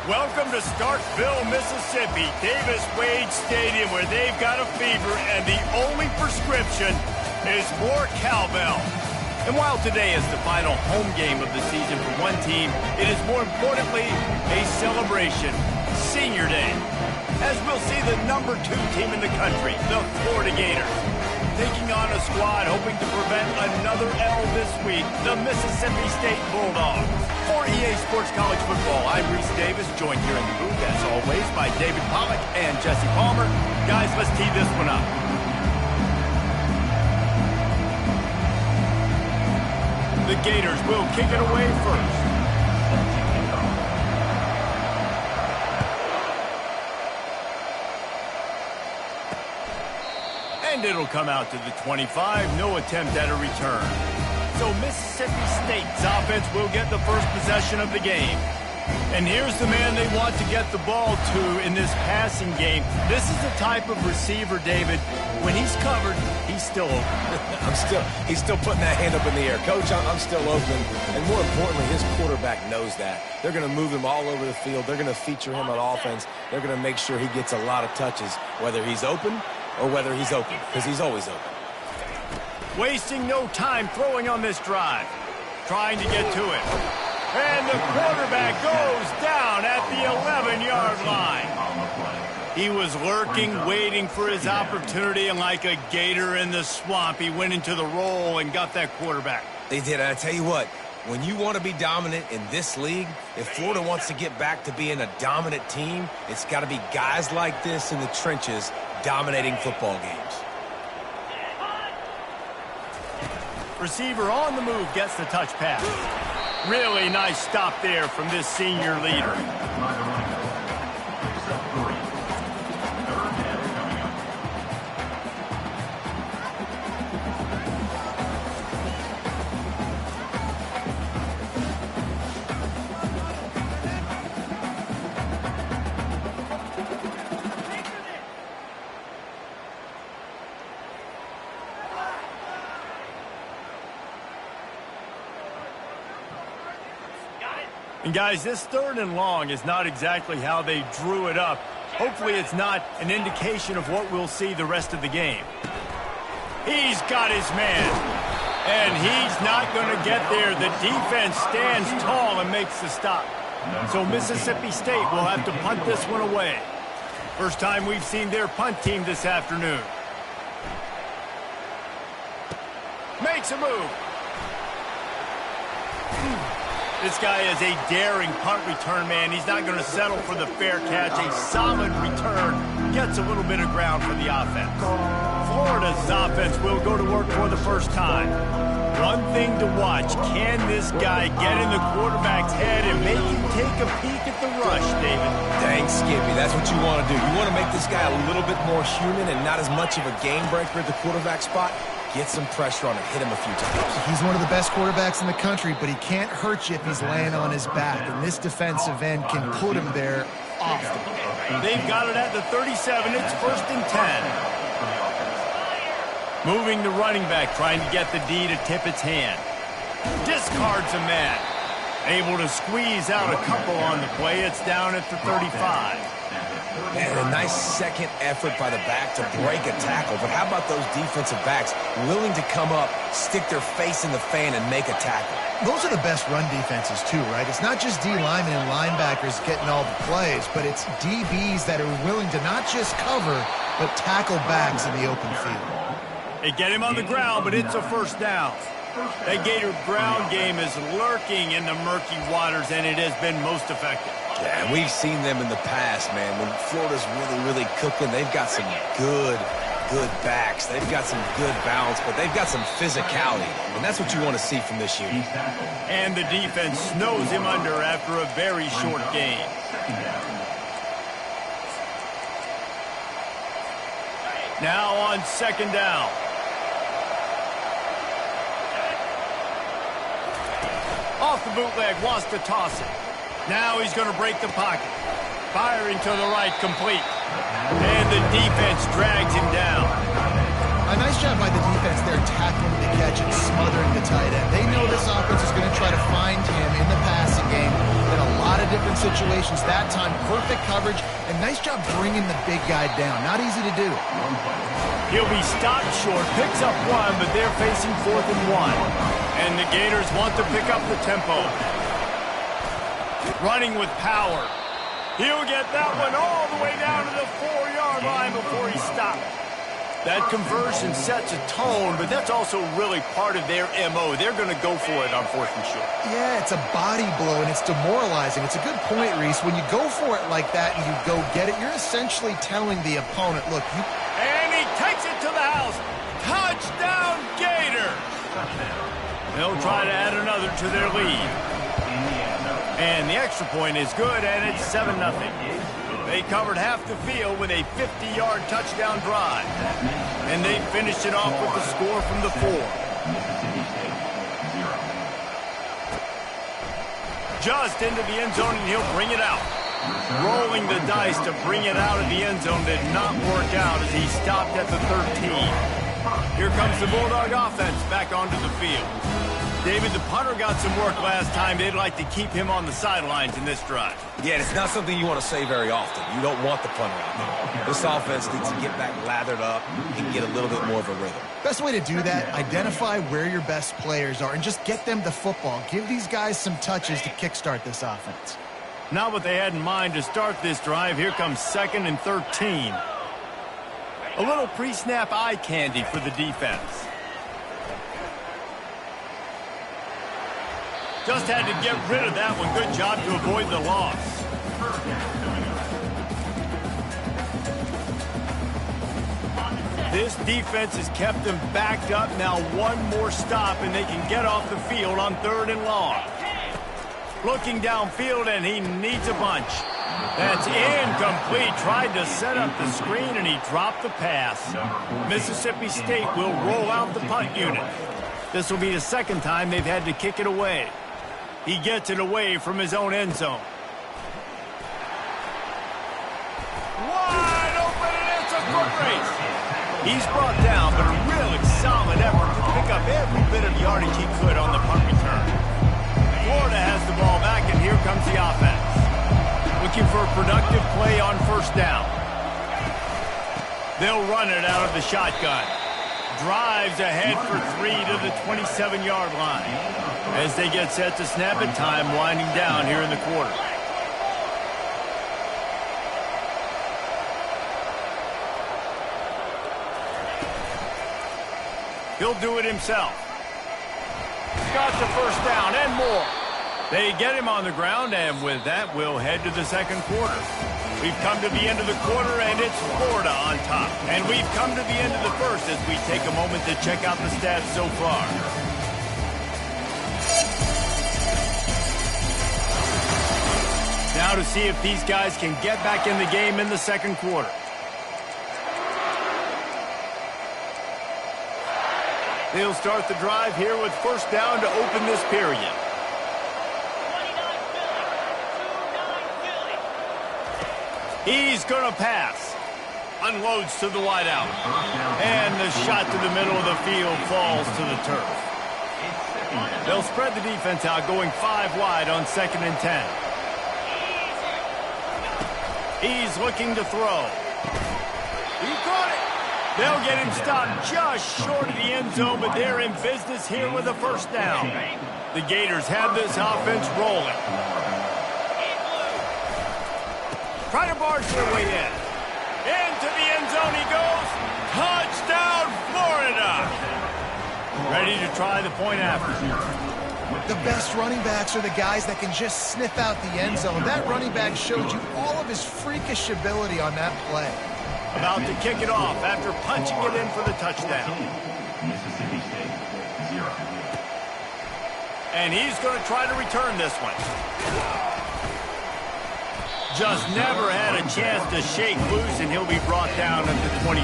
Welcome to Starkville, Mississippi, Davis Wade Stadium, where they've got a fever, and the only prescription is more cowbell. And while today is the final home game of the season for one team, it is more importantly a celebration, Senior Day, as we'll see the #2 team in the country, the Florida Gators, taking on a squad hoping to prevent another L this week, the Mississippi State Bulldogs. For EA Sports College Football, I'm Reese Davis, joined here in the booth, as always, by David Pollack and Jesse Palmer. Guys, let's tee this one up. The Gators will kick it away first. And it'll come out to the 25, no attempt at a return. So Mississippi State's offense will get the first possession of the game. And here's the man they want to get the ball to in this passing game. This is the type of receiver, David, when he's covered, he's still open. He's still putting that hand up in the air. Coach, I'm still open. And more importantly, his quarterback knows that. They're going to move him all over the field. They're going to feature him on offense. They're going to make sure he gets a lot of touches, whether he's open or whether he's open, because he's always open. Wasting no time throwing on this drive. Trying to get to it. And the quarterback goes down at the 11-yard line. He was lurking, waiting for his opportunity, and like a gator in the swamp, he went into the roll and got that quarterback. They did. I tell you what, when you want to be dominant in this league, if Florida wants to get back to being a dominant team, it's got to be guys like this in the trenches dominating football games. Receiver on the move gets the touch pass. Really nice stop there from this senior leader. And guys, this 3rd and long is not exactly how they drew it up. Hopefully it's not an indication of what we'll see the rest of the game. He's got his man. And he's not going to get there. The defense stands tall and makes the stop. So Mississippi State will have to punt this one away. First time we've seen their punt team this afternoon. Makes a move. This guy is a daring punt return man. He's not going to settle for the fair catch. A solid return gets a little bit of ground for the offense. Florida's offense will go to work for the first time. One thing to watch, can this guy get in the quarterback's head and make him take a peek at the rush, David? Dang, Skippy, that's what you want to do. You want to make this guy a little bit more human and not as much of a game breaker at the quarterback spot. Get some pressure on him, hit him a few times. He's one of the best quarterbacks in the country, but he can't hurt you if he's laying on his back, and this defensive end can put him there often. They've got it at the 37. It's 1st and 10. Moving the running back, trying to get the D to tip its hand. Discards a man. Able to squeeze out a couple on the play. It's down at the 35. And a nice second effort by the back to break a tackle. But how about those defensive backs willing to come up, stick their face in the fan, and make a tackle? Those are the best run defenses, too, right? It's not just D linemen and linebackers getting all the plays, but it's DBs that are willing to not just cover, but tackle backs in the open field. They get him on the ground, but it's a first down. That Gator ground game is lurking in the murky waters, and it has been most effective. Yeah, and we've seen them in the past, man. When Florida's really cooking, they've got some good backs. They've got some good balance, but they've got some physicality, and that's what you want to see from this unit. And the defense snows him under after a very short gain. Now on 2nd down. Off the bootleg, wants to toss it. Now he's going to break the pocket. Firing to the right, complete. And the defense drags him down. A nice job by the defense there, tackling the catch and smothering the tight end. They know this offense is going to try to find him in the passing game in a lot of different situations that time. Perfect coverage, and nice job bringing the big guy down. Not easy to do. He'll be stopped short, picks up one, but they're facing 4th and 1. And the Gators want to pick up the tempo. Running with power. He'll get that one all the way down to the 4-yard line before he's stopped. That conversion sets a tone, but that's also really part of their MO. They're going to go for it on 4th and short. Yeah, it's a body blow, and it's demoralizing. It's a good point, Reese. When you go for it like that and you go get it, you're essentially telling the opponent, look, you... And he takes it to the house. Touchdown, Gators! They'll try to add another to their lead. And the extra point is good, and it's 7-0. They covered half the field with a 50-yard touchdown drive. And they finished it off with the score from the 4. Just into the end zone, and he'll bring it out. Rolling the dice to bring it out of the end zone did not work out as he stopped at the 13. Here comes the Bulldog offense back onto the field. David, the punter got some work last time. They'd like to keep him on the sidelines in this drive. Yeah, it's not something you want to say very often. You don't want the punter out there. This offense needs to get back lathered up and get a little bit more of a rhythm. Best way to do that, identify where your best players are and just get them the football. Give these guys some touches to kickstart this offense. Not what they had in mind to start this drive. Here comes 2nd and 13. A little pre-snap eye candy for the defense. Just had to get rid of that one. Good job to avoid the loss. This defense has kept them backed up. Now one more stop, and they can get off the field on 3rd and long. Looking downfield, and he needs a bunch. That's incomplete. Tried to set up the screen, and he dropped the pass. Mississippi State will roll out the punt unit. This will be the 2nd time they've had to kick it away. He gets it away from his own end zone. Wide open, and it's a foot race. He's brought down, but a really solid effort to pick up every bit of yardage he could on the punt return. Florida has the ball back, and here comes the offense. Looking for a productive play on 1st down. They'll run it out of the shotgun. Drives ahead for 3 to the 27-yard line. As they get set to snap it, time winding down here in the quarter. He'll do it himself. Got the 1st down and more. They get him on the ground, and with that, we'll head to the 2nd quarter. We've come to the end of the quarter, and it's Florida on top. And we've come to the end of the 1st as we take a moment to check out the stats so far. Now to see if these guys can get back in the game in the 2nd quarter. They'll start the drive here with 1st down to open this period. He's going to pass. Unloads to the wideout. And the shot to the middle of the field falls to the turf. They'll spread the defense out, going 5 wide on 2nd and 10. He's looking to throw. He caught it. They'll get him stopped just short of the end zone, but they're in business here with a 1st down. The Gators have this offense rolling. Try to barge their way in. Into the end zone he goes. Touchdown, Florida. Ready to try the point after. The best running backs are the guys that can just sniff out the end zone. That running back showed you all of his freakish ability on that play. About to kick it off after punching it in for the touchdown. And he's going to try to return this one. Just never had a chance to shake loose, and he'll be brought down at the 24.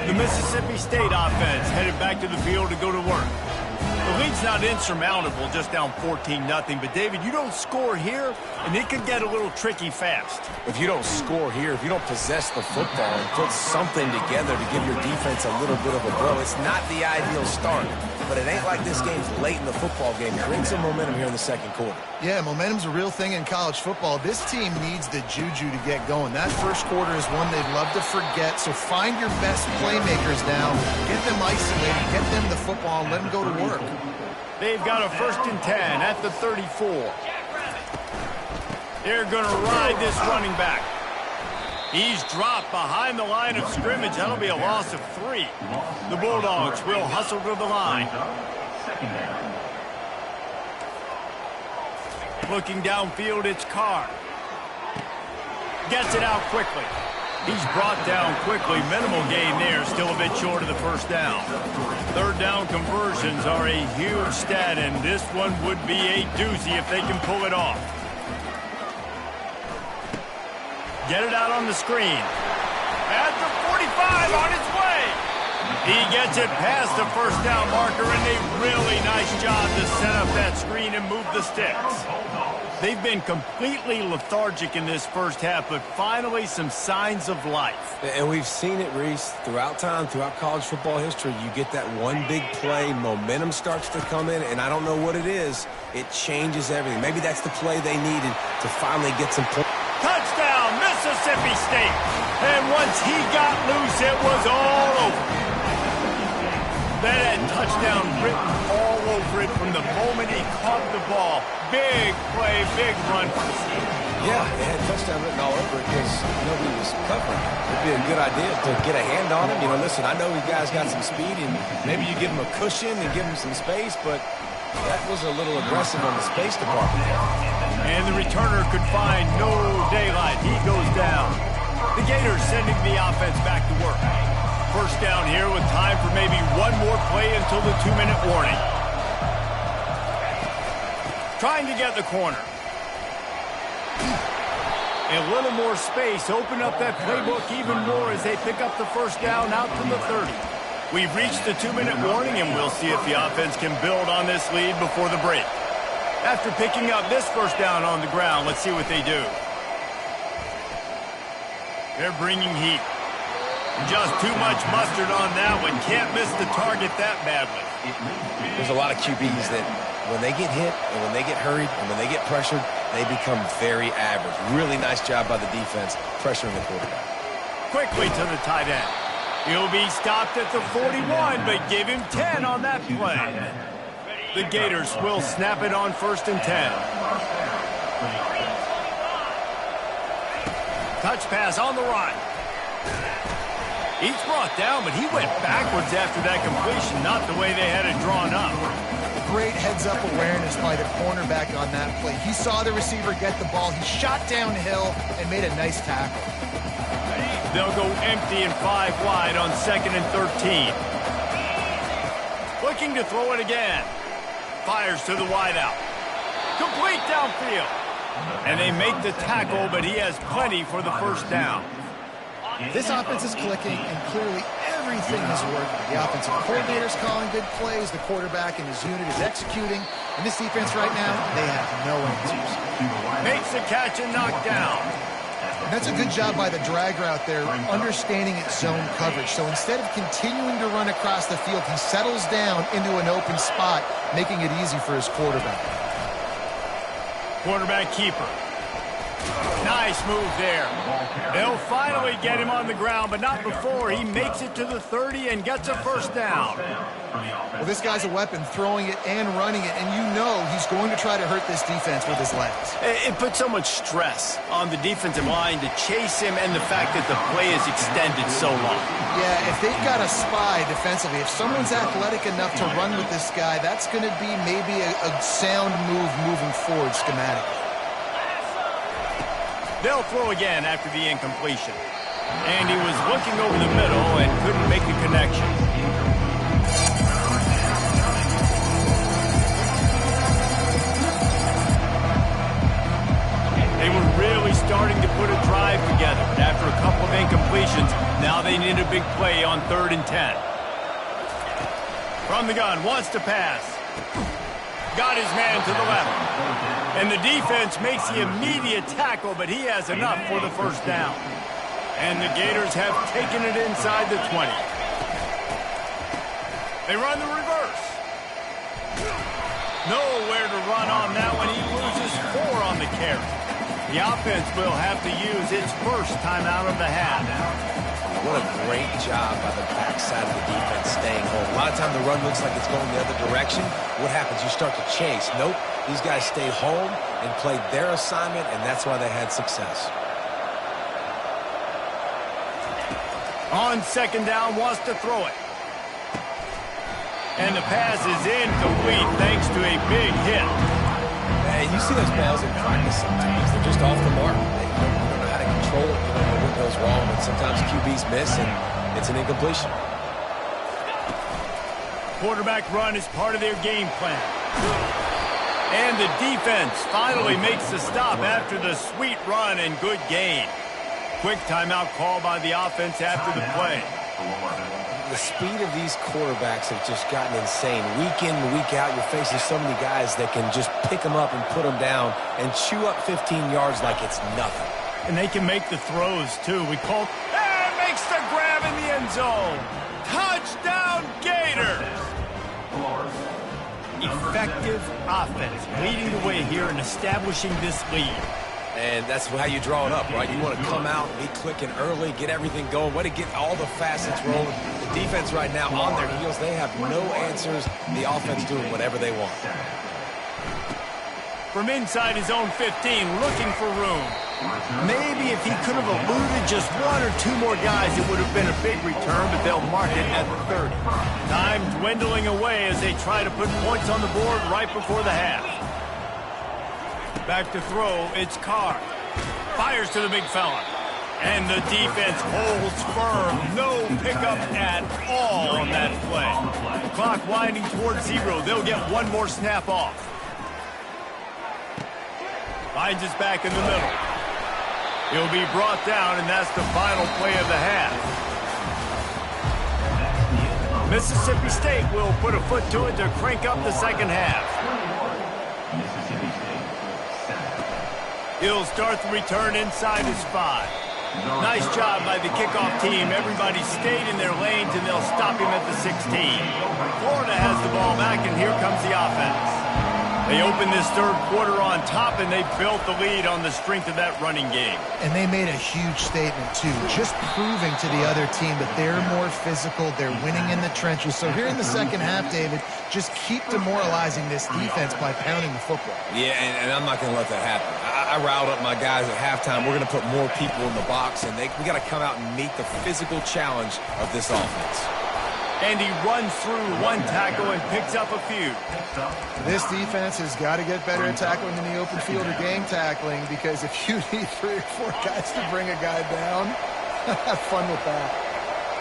The Mississippi State offense headed back to the field to go to work. The lead's not insurmountable, just down 14-0. But, David, you don't score here, and it could get a little tricky fast. If you don't score here, if you don't possess the football and put something together to give your defense a little bit of a blow, it's not the ideal start. But it ain't like this game's late in the football game. Bring some momentum here in the second quarter. Yeah, momentum's a real thing in college football. This team needs the juju to get going. That first quarter is one they'd love to forget, so find your best playmakers now. Get them isolated, get them the football, and let them go to work. They've got a 1st and 10 at the 34. They're going to ride this running back. He's dropped behind the line of scrimmage. That'll be a loss of 3. The Bulldogs will hustle to the line. Looking downfield, it's Carr. Gets it out quickly. He's brought down quickly. Minimal gain there. Still a bit short of the first down. 3rd down conversions are a huge stat, and this one would be a doozy if they can pull it off. Get it out on the screen. At the 45, on its way. He gets it past the first down marker, and a really nice job to set up that screen and move the sticks. They've been completely lethargic in this first half, but finally some signs of life. And we've seen it, Reese, throughout time, throughout college football history. You get that one big play, momentum starts to come in, and I don't know what it is. It changes everything. Maybe that's the play they needed to finally get some points. Touchdown, Mississippi State. And once he got loose, it was all over. That had touchdown written all over it from the moment he caught the ball. Big play, big run. Yeah, they had touchdown written all over it because nobody was covering. It'd be a good idea to get a hand on him. You know, listen, I know you guys got some speed, and maybe you give him a cushion and give him some space, but that was a little aggressive on the space department. And the returner could find no daylight. He goes down. The Gators sending the offense back to work. First down here with time for maybe one more play until the 2-minute warning. Trying to get the corner. A little more space. Open up that playbook even more as they pick up the first down out to the 30. We've reached the 2-minute warning, and we'll see if the offense can build on this lead before the break. After picking up this first down on the ground, let's see what they do. They're bringing heat. Just too much mustard on that one. Can't miss the target that badly. There's a lot of QBs that when they get hit and when they get hurried and when they get pressured, they become very average. Really nice job by the defense pressuring the quarterback. Quickly to the tight end. He'll be stopped at the 41, but give him 10 on that play. The Gators will snap it on 1st and 10. Touch pass on the right. He's brought down, but he went backwards after that completion, not the way they had it drawn up. Great heads-up awareness by the cornerback on that play. He saw the receiver get the ball. He shot downhill and made a nice tackle. They'll go empty and 5 wide on 2nd and 13. Looking to throw it again. Fires to the wideout. Complete downfield. And they make the tackle, but he has plenty for the first down. This offense is clicking, and clearly everything is working. The offensive coordinator's calling good plays. The quarterback and his unit is executing. And this defense right now, they have no answers. Makes the catch and knocked down. And that's a good job by the drag route there, understanding its zone coverage. So instead of continuing to run across the field, he settles down into an open spot, making it easy for his quarterback. Quarterback keeper. Nice move there. They'll finally get him on the ground, but not before he makes it to the 30 and gets a first down. Well, this guy's a weapon, throwing it and running it, and you know he's going to try to hurt this defense with his legs. It puts so much stress on the defensive line to chase him and the fact that the play is extended so long. Yeah, if they've got a spy defensively, if someone's athletic enough to run with this guy, that's going to be maybe a sound move moving forward schematically. They'll throw again after the incompletion. And he was looking over the middle and couldn't make the connection. They were really starting to put a drive together. After a couple of incompletions, now they need a big play on 3rd and 10. From the gun, wants to pass. Got his man to the left. And the defense makes the immediate tackle, but he has enough for the first down. And the Gators have taken it inside the 20. They run the reverse. Nowhere to run on that one. He loses 4 on the carry. The offense will have to use its first timeout of the half. What a great job by the backside of the defense staying home. A lot of time the run looks like it's going the other direction. What happens? You start to chase. Nope. These guys stayed home and played their assignment, and that's why they had success. On second down, wants to throw it. And the pass is incomplete thanks to a big hit. And you see those balls in practice sometimes. They're just off the mark. You don't know how to control it. You don't know what goes wrong. But sometimes QBs miss, and it's an incompletion. Quarterback run is part of their game plan. And the defense finally makes the stop after the sweet run and good gain. Quick timeout call by the offense after the play. The speed of these quarterbacks have just gotten insane. Week in and week out, you're facing so many guys that can just pick them up and put them down and chew up 15 yards like it's nothing. And they can make the throws, too. We call... And makes the grab in the end zone. Touchdown, Gators! Effective offense leading the way here and establishing this lead. And that's how you draw it up, right? You want to come out, be clicking early, get everything going, way to get all the facets rolling. The defense right now on their heels, they have no answers. The offense doing whatever they want. From inside his own 15, looking for room. Maybe if he could have eluded just 1 or 2 more guys, it would have been a big return, but they'll mark it at the 30. Time dwindling away as they try to put points on the board right before the half. Back to throw, it's Carr. Fires to the big fella. And the defense holds firm. No pickup at all on that play. Clock winding towards 0. They'll get 1 more snap off. Finds his back in the middle. He'll be brought down, and that's the final play of the half. Mississippi State will put a foot to it to crank up the second half. He'll start the return inside his 5. Nice job by the kickoff team. Everybody stayed in their lanes, and they'll stop him at the 16. Florida has the ball back, and here comes the offense. They opened this third quarter on top, and they built the lead on the strength of that running game. And they made a huge statement, too, just proving to the other team that they're more physical, they're winning in the trenches. So here in the second half, David, just keep demoralizing this defense by pounding the football. Yeah, and I'm not going to let that happen. I riled up my guys at halftime. We're going to put more people in the box, and we got to come out and meet the physical challenge of this offense. And he runs through 1 tackle and picks up a few. This defense has got to get better at tackling in the open field or game tackling, because if you need 3 or 4 guys to bring a guy down, have fun with that.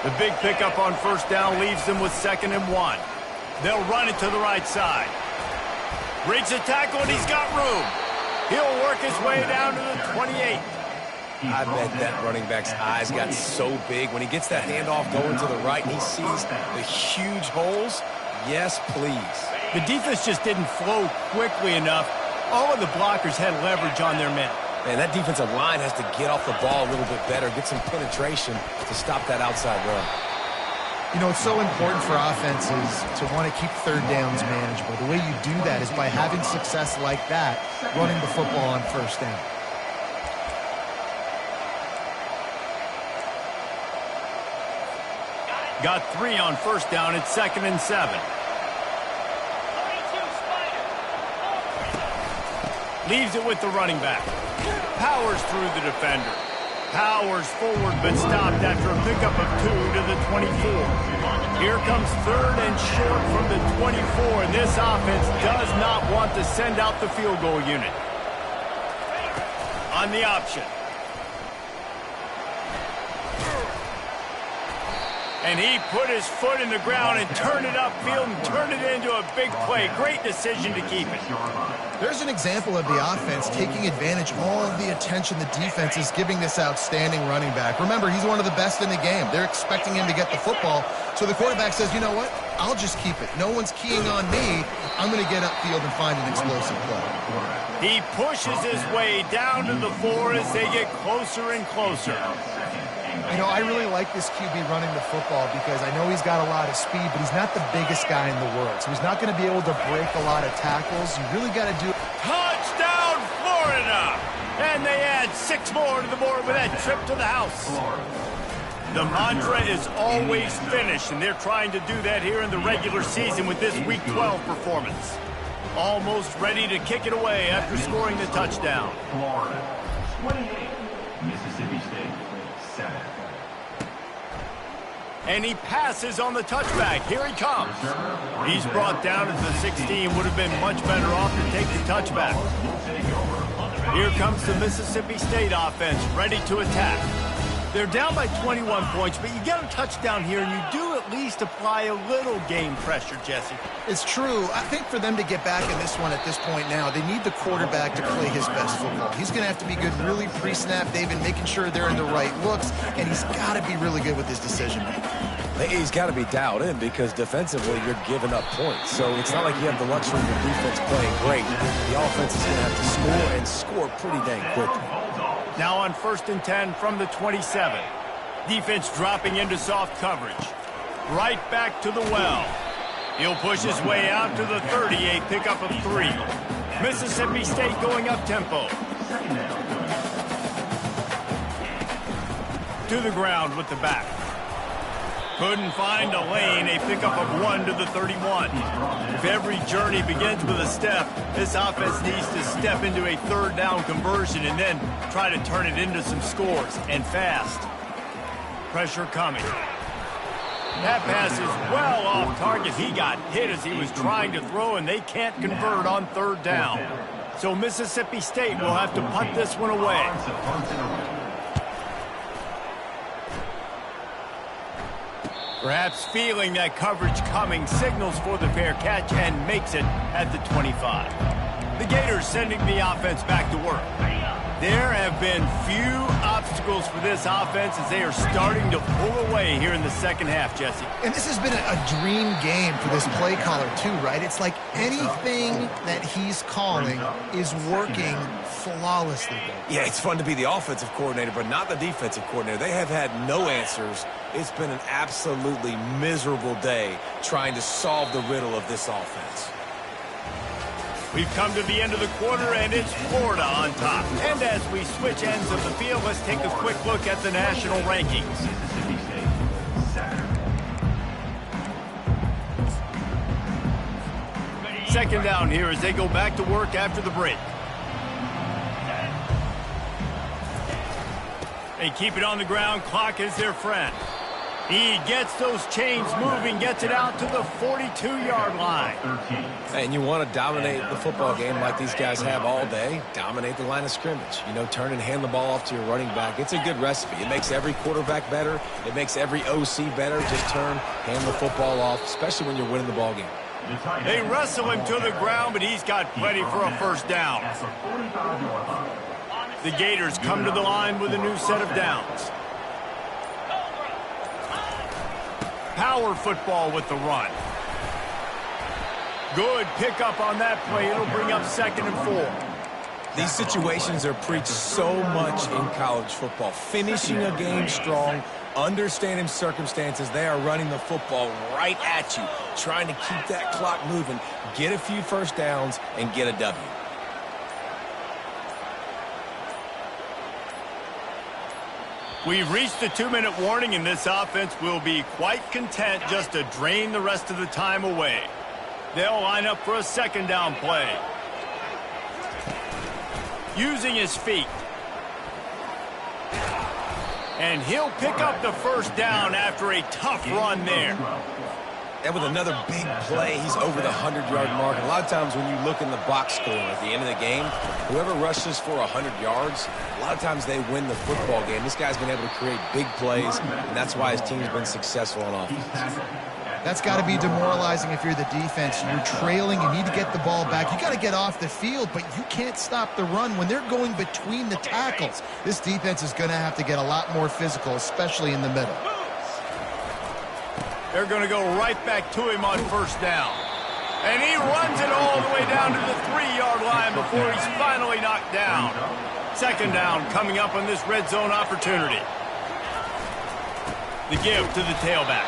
The big pickup on first down leaves them with 2nd and 1. They'll run it to the right side. Breaks a tackle, and he's got room. He'll work his way down to the 28. I bet that running back's eyes got so big. When he gets that handoff going to the right and he sees the huge holes, yes, please. The defense just didn't flow quickly enough. All of the blockers had leverage on their men. Man, that defensive line has to get off the ball a little bit better, get some penetration to stop that outside run. You know, it's so important for offenses to want to keep third downs manageable. The way you do that is by having success like that, running the football on first down. Got 3 on first down. It's 2nd and 7. Leaves it with the running back. Powers through the defender. Powers forward, but stopped after a pickup of 2 to the 24. Here comes 3rd and short from the 24, and this offense does not want to send out the field goal unit. On the option. And he put his foot in the ground and turned it upfield and turned it into a big play. Great decision to keep it. There's an example of the offense taking advantage of all of the attention the defense is giving this outstanding running back. Remember, he's one of the best in the game. They're expecting him to get the football. So the quarterback says, you know what? I'll just keep it. No one's keying on me. I'm going to get upfield and find an explosive play. He pushes his way down to the floor as they get closer and closer. You know, I really like this QB running the football because I know he's got a lot of speed, but he's not the biggest guy in the world. So he's not going to be able to break a lot of tackles. You really got to do... Touchdown, Florida! And they add 6 more to the board with that trip to the house. The mantra is always finish, and they're trying to do that here in the regular season with this Week 12 performance. Almost ready to kick it away after scoring the touchdown. Florida, 28, Mississippi State, 7. And he passes on the touchback. Here he comes. He's brought down at the 16. Would have been much better off to take the touchback. Here comes the Mississippi State offense, ready to attack. They're down by 21 points, but you get a touchdown here, and you do at least apply a little game pressure, Jesse. It's true. I think for them to get back in this one at this point now, they need the quarterback to play his best football. He's going to have to be good really pre-snap, David, making sure they're in the right looks, and he's got to be really good with his decision-making. He's got to be dialed in because defensively you're giving up points. So it's not like you have the luxury of the defense playing great. The offense is going to have to score and score pretty dang quickly. Now on 1st and 10 from the 27. Defense dropping into soft coverage. Right back to the well. He'll push his way out to the 38, pickup of 3. Mississippi State going up tempo. To the ground with the back. Couldn't find a lane, a pickup of 1 to the 31. If every journey begins with a step, this offense needs to step into a 3rd down conversion and then try to turn it into some scores, and fast. Pressure coming. That pass is well off target. He got hit as he was trying to throw, and they can't convert on 3rd down. So Mississippi State will have to punt this one away. Perhaps feeling that coverage coming, signals for the fair catch and makes it at the 25. The Gators sending the offense back to work. There have been few obstacles for this offense as they are starting to pull away here in the 2nd half, Jesse. And this has been a dream game for this play caller too, right? It's like anything that he's calling is working flawlessly. Yeah, it's fun to be the offensive coordinator, but not the defensive coordinator. They have had no answers. It's been an absolutely miserable day trying to solve the riddle of this offense. We've come to the end of the quarter, and it's Florida on top. And as we switch ends of the field, let's take a quick look at the national rankings. Mississippi State, 7. Second down here as they go back to work after the break. They keep it on the ground. Clock is their friend. He gets those chains moving, gets it out to the 42-yard line. And you want to dominate the football game like these guys have all day. Dominate the line of scrimmage. You know, turn and hand the ball off to your running back. It's a good recipe. It makes every quarterback better. It makes every OC better. Just turn, hand the football off, especially when you're winning the ball game. They wrestle him to the ground, but he's got plenty for a 1st down. The Gators come to the line with a new set of downs. Power football with the run. Good pickup on that play. It'll bring up 2nd and 4. These situations are preached so much in college football. Finishing a game strong, understanding circumstances. They are running the football right at you, trying to keep that clock moving, get a few 1st downs, and get a W. We've reached the 2-minute warning, and this offense will be quite content just to drain the rest of the time away. They'll line up for a 2nd down play. Using his feet. And he'll pick up the 1st down after a tough run there. And with another big play, he's over the 100-yard mark. And a lot of times when you look in the box score at the end of the game, whoever rushes for 100 yards, a lot of times they win the football game. This guy's been able to create big plays, and that's why his team's been successful on offense. That's got to be demoralizing if you're the defense. You're trailing. You need to get the ball back. You got to get off the field, but you can't stop the run when they're going between the tackles. This defense is going to have to get a lot more physical, especially in the middle. They're going to go right back to him on first down. And he runs it all the way down to the 3-yard line before he's finally knocked down. Second down coming up on this red zone opportunity. The give to the tailback.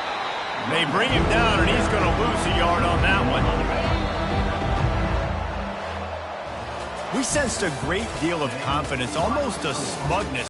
They bring him down, and he's going to lose a yard on that one. We sensed a great deal of confidence, almost a smugness